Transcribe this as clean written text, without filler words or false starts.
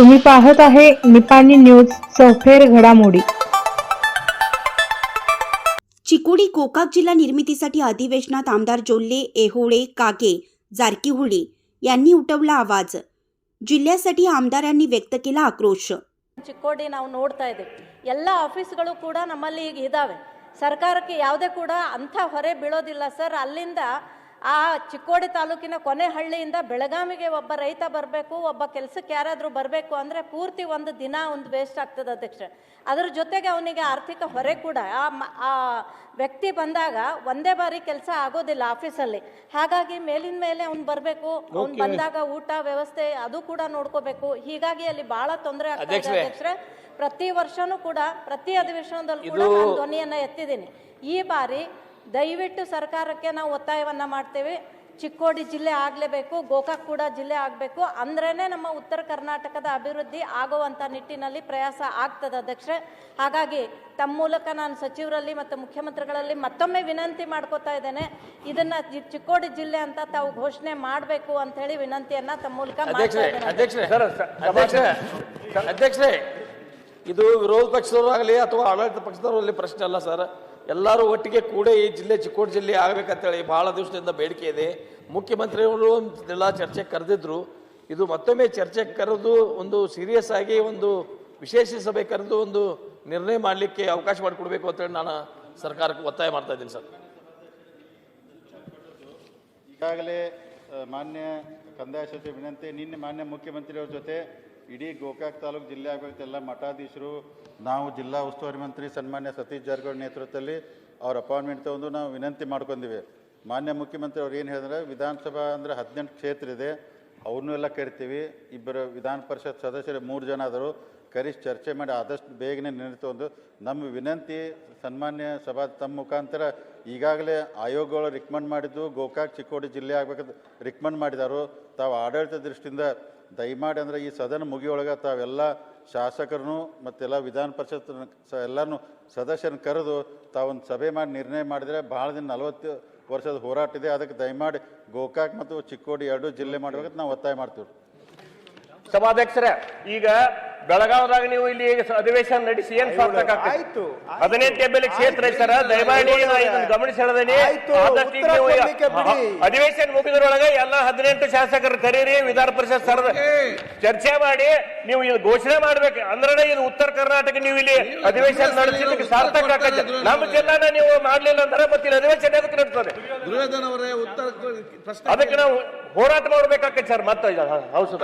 तुम्ही पाहत आहे निपाणी न्यूज सौफेर घडामोडी। चिकोडी गोकाक जिल्हा निर्मितीसाठी अधिवेशनात आमदार जोल्ले, एहोळे, कागे, जारकीहोळी यांनी उठवला आवाज। जिल्ह्यासाठी आमदारांनी व्यक्त केला आक्रोश। ಚಿಕ್ಕೋಡಿ ನಾವು ನೋಡ್ತಾ ಇದ್ದೀವಿ, ಎಲ್ಲ ಆಫೀಸ್ಗಳು ಕೂಡ ನಮ್ಮಲ್ಲಿ ಈಗ ಇದ್ದಾವೆ। ಸರ್ಕಾರಕ್ಕೆ ಯಾವುದೇ ಕೂಡ ಅಂಥ ಹೊರೆ ಬೀಳೋದಿಲ್ಲ ಸರ್। ಅಲ್ಲಿಂದ ಆ ಚಿಕ್ಕೋಡಿ ತಾಲೂಕಿನ ಕೊನೆ ಹಳ್ಳಿಯಿಂದ ಬೆಳಗಾವಿಗೆ ಒಬ್ಬ ರೈತ ಬರಬೇಕು, ಒಬ್ಬ ಕೆಲಸಕ್ಕೆ ಯಾರಾದರೂ ಬರಬೇಕು ಅಂದರೆ ಪೂರ್ತಿ ಒಂದು ದಿನ ಒಂದು ವೇಸ್ಟ್ ಆಗ್ತದೆ ಅಧ್ಯಕ್ಷರೇ। ಅದರ ಜೊತೆಗೆ ಅವನಿಗೆ ಆರ್ಥಿಕ ಹೊರೆ ಕೂಡ ಆ ವ್ಯಕ್ತಿ ಬಂದಾಗ ಒಂದೇ ಬಾರಿ ಕೆಲಸ ಆಗೋದಿಲ್ಲ ಆಫೀಸಲ್ಲಿ। ಹಾಗಾಗಿ ಮೇಲಿನ ಮೇಲೆ ಅವ್ನು ಬರಬೇಕು, ಅವ್ನು ಬಂದಾಗ ಊಟ ವ್ಯವಸ್ಥೆ ಅದು ಕೂಡ ನೋಡ್ಕೋಬೇಕು। ಹೀಗಾಗಿ ಅಲ್ಲಿ ಭಾಳ ತೊಂದರೆ ಆಗ್ತದೆ ಅಧ್ಯಕ್ಷರೇ। ಪ್ರತಿ ವರ್ಷನೂ ಕೂಡ ಪ್ರತಿ ಅಧಿವೇಶನದಲ್ಲಿ ಕೂಡ ನಾನು ಧ್ವನಿಯನ್ನು ಎತ್ತಿದ್ದೀನಿ। ಈ ಬಾರಿ ದಯವಿಟ್ಟು ಸರ್ಕಾರಕ್ಕೆ ನಾವು ಒತ್ತಾಯವನ್ನು ಮಾಡ್ತೇವೆ, ಚಿಕ್ಕೋಡಿ ಜಿಲ್ಲೆ ಆಗಲೇಬೇಕು, ಗೋಕಾಕ್ ಕೂಡ ಜಿಲ್ಲೆ ಆಗಬೇಕು, ಅಂದ್ರೇ ನಮ್ಮ ಉತ್ತರ ಕರ್ನಾಟಕದ ಅಭಿವೃದ್ಧಿ ಆಗುವಂಥ ನಿಟ್ಟಿನಲ್ಲಿ ಪ್ರಯಾಸ ಆಗ್ತದೆ ಅಧ್ಯಕ್ಷರೇ। ಹಾಗಾಗಿ ತಮ್ಮ ಮೂಲಕ ನಾನು ಸಚಿವರಲ್ಲಿ ಮತ್ತು ಮುಖ್ಯಮಂತ್ರಿಗಳಲ್ಲಿ ಮತ್ತೊಮ್ಮೆ ವಿನಂತಿ ಮಾಡ್ಕೋತಾ ಇದ್ದೇನೆ, ಇದನ್ನು ಚಿಕ್ಕೋಡಿ ಜಿಲ್ಲೆ ಅಂತ ತಾವು ಘೋಷಣೆ ಮಾಡಬೇಕು ಅಂತ ಹೇಳಿ ವಿನಂತಿಯನ್ನು ತಮ್ಮ ಮೂಲಕ ಮಾಡ್ತಾ ಇದ್ದೇನೆ ಅಧ್ಯಕ್ಷರೇ, ಇದು ವಿರೋಧ ಪಕ್ಷದವರು ಆಗಲಿ ಅಥವಾ ಆಡಳಿತ ಪಕ್ಷದವರಲ್ಲಿ ಪ್ರಶ್ನೆ ಅಲ್ಲ ಸರ್। ಎಲ್ಲರೂ ಒಟ್ಟಿಗೆ ಕೂಡ ಈ ಜಿಲ್ಲೆ ಚಿಕ್ಕೋಡಿ ಜಿಲ್ಲೆ ಆಗಬೇಕಂತೇಳಿ ಭಾಳ ದಿವಸದಿಂದ ಬೇಡಿಕೆ ಇದೆ। ಮುಖ್ಯಮಂತ್ರಿಗಳು ಎಲ್ಲ ಚರ್ಚೆಗೆ ಕರೆದಿದ್ರು, ಇದು ಮತ್ತೊಮ್ಮೆ ಚರ್ಚೆಗೆ ಕರೆದು ಒಂದು ಸೀರಿಯಸ್ ಆಗಿ ಒಂದು ವಿಶೇಷ ಸಭೆ ಕರೆದು ಒಂದು ನಿರ್ಣಯ ಮಾಡಲಿಕ್ಕೆ ಅವಕಾಶ ಮಾಡಿಕೊಡ್ಬೇಕು ಅಂತೇಳಿ ನಾನು ಸರ್ಕಾರಕ್ಕೆ ಒತ್ತಾಯ ಮಾಡ್ತಾ ಇದ್ದೀನಿ ಸರ್। ಈಗಾಗಲೇ ಮಾನ್ಯ ಕಂದಾಯ ಸಚಿವ ವಿನಂತಿ, ನಿನ್ನೆ ಮಾನ್ಯ ಮುಖ್ಯಮಂತ್ರಿಯವ್ರ ಜೊತೆ ಇಡೀ ಗೋಕಾಕ್ ತಾಲೂಕು ಜಿಲ್ಲೆ ಆಗಬೇಕು ಎಲ್ಲ ಮಠಾಧೀಶರು, ನಾವು ಜಿಲ್ಲಾ ಉಸ್ತುವಾರಿ ಮಂತ್ರಿ ಸನ್ಮಾನ್ಯ ಸತೀಶ್ ಜಾರಕಿಹೊಳಿ ನೇತೃತ್ವದಲ್ಲಿ ಅವ್ರ ಅಪಾಯಿಂಟ್ಮೆಂಟ್ ತಗೊಂಡು ನಾವು ವಿನಂತಿ ಮಾಡ್ಕೊಂಡಿವಿ। ಮಾನ್ಯ ಮುಖ್ಯಮಂತ್ರಿ ಅವ್ರು ಏನು ಹೇಳಿದ್ರೆ, ವಿಧಾನಸಭಾ ಅಂದರೆ 18 ಕ್ಷೇತ್ರ ಇದೆ, ಅವ್ರನ್ನೂ ಎಲ್ಲ ಕರಿತೀವಿ। ಇಬ್ಬರು ವಿಧಾನ ಪರಿಷತ್ ಸದಸ್ಯರು 3 ಜನ ಆದರು, ಕರೆಸಿ ಚರ್ಚೆ ಮಾಡಿ ಆದಷ್ಟು ಬೇಗನೆ ನಿರ್ಣಯ ತಗೊಂಡು ನಮ್ಮ ವಿನಂತಿ ಸನ್ಮಾನ್ಯ ಸಭಾ ತಮ್ಮ ಮುಖಾಂತರ ಈಗಾಗಲೇ ಆಯೋಗಗಳು ರಿಕಮೆಂಡ್ ಮಾಡಿದ್ದು ಗೋಕಾಕ್ ಚಿಕ್ಕೋಡಿ ಜಿಲ್ಲೆ ಆಗಬೇಕಂತ ರಿಕಮೆಂಡ್ ಮಾಡಿದಾರು। ತಾವು ಆಡಳಿತ ದೃಷ್ಟಿಯಿಂದ ದಯಮಾಡಿ ಅಂದರೆ ಈ ಸದನ ಮುಗಿಯೊಳಗೆ ತಾವೆಲ್ಲ ಶಾಸಕರನ್ನು ಮತ್ತೆಲ್ಲ ವಿಧಾನ ಪರಿಷತ್ ಎಲ್ಲರೂ ಸದಸ್ಯರನ್ನು ಕರೆದು ತಾವೊಂದು ಸಭೆ ಮಾಡಿ ನಿರ್ಣಯ ಮಾಡಿದರೆ ಭಾಳ ದಿನ 40 ವರ್ಷದ ಹೋರಾಟ ಇದೆ, ಅದಕ್ಕೆ ದಯಮಾಡಿ ಗೋಕಾಕ್ ಮತ್ತು ಚಿಕ್ಕೋಡಿ 2 ಜಿಲ್ಲೆ ಮಾಡಬೇಕಂತ ನಾವು ಒತ್ತಾಯ ಮಾಡ್ತೀವಿ। ಸಭಾಧ್ಯಕ್ಷರೇ, ಈಗ ಬೆಳಗಾವದಾಗ ನೀವು ಇಲ್ಲಿ ಅಧಿವೇಶನ ನಡೆಸಿ ಏನ್ ಸಾರ್ಥಕ ಆಯ್ತು? 18 ಎಂಎಲ್ಎ ಕ್ಷೇತ್ರ ಸರ್, ದಯಮಾಡಿ ಗಮನಿಸಿ ಹೇಳಿದೀನಿ। ಅಧಿವೇಶನ ಮುಗಿದ್ರೊಳಗೆ ಎಲ್ಲ 18 ಶಾಸಕರು ಕರೀರಿ, ವಿಧಾನ ಪರಿಷತ್ ಸರ್ ಚರ್ಚೆ ಮಾಡಿ ನೀವು ಇದು ಘೋಷಣೆ ಮಾಡ್ಬೇಕು, ಅಂದ್ರೆ ಇದು ಉತ್ತರ ಕರ್ನಾಟಕ ನೀವು ಇಲ್ಲಿ ಅಧಿವೇಶನ ನಡೆಸಿದ್ದಕ್ಕೆ ಸಾರ್ಥಕ ಆಗತ್ತೆ। ನಮ್ಮ ಜಿಲ್ಲಾನ ನೀವು ಮಾಡ್ಲಿಲ್ಲ ಅಂದ್ರೆ ಮತ್ತೆ ಇಲ್ಲಿ ಅಧಿವೇಶನ ಎದಕ್ಕೆ ನಡ್ತದೆ? ಅದಕ್ಕೆ ನಾವು ಹೋರಾಟ ಮಾಡ್ಬೇಕಾಗತ್ತೆ ಸರ್। ಮತ್ತೆ ಹೌದು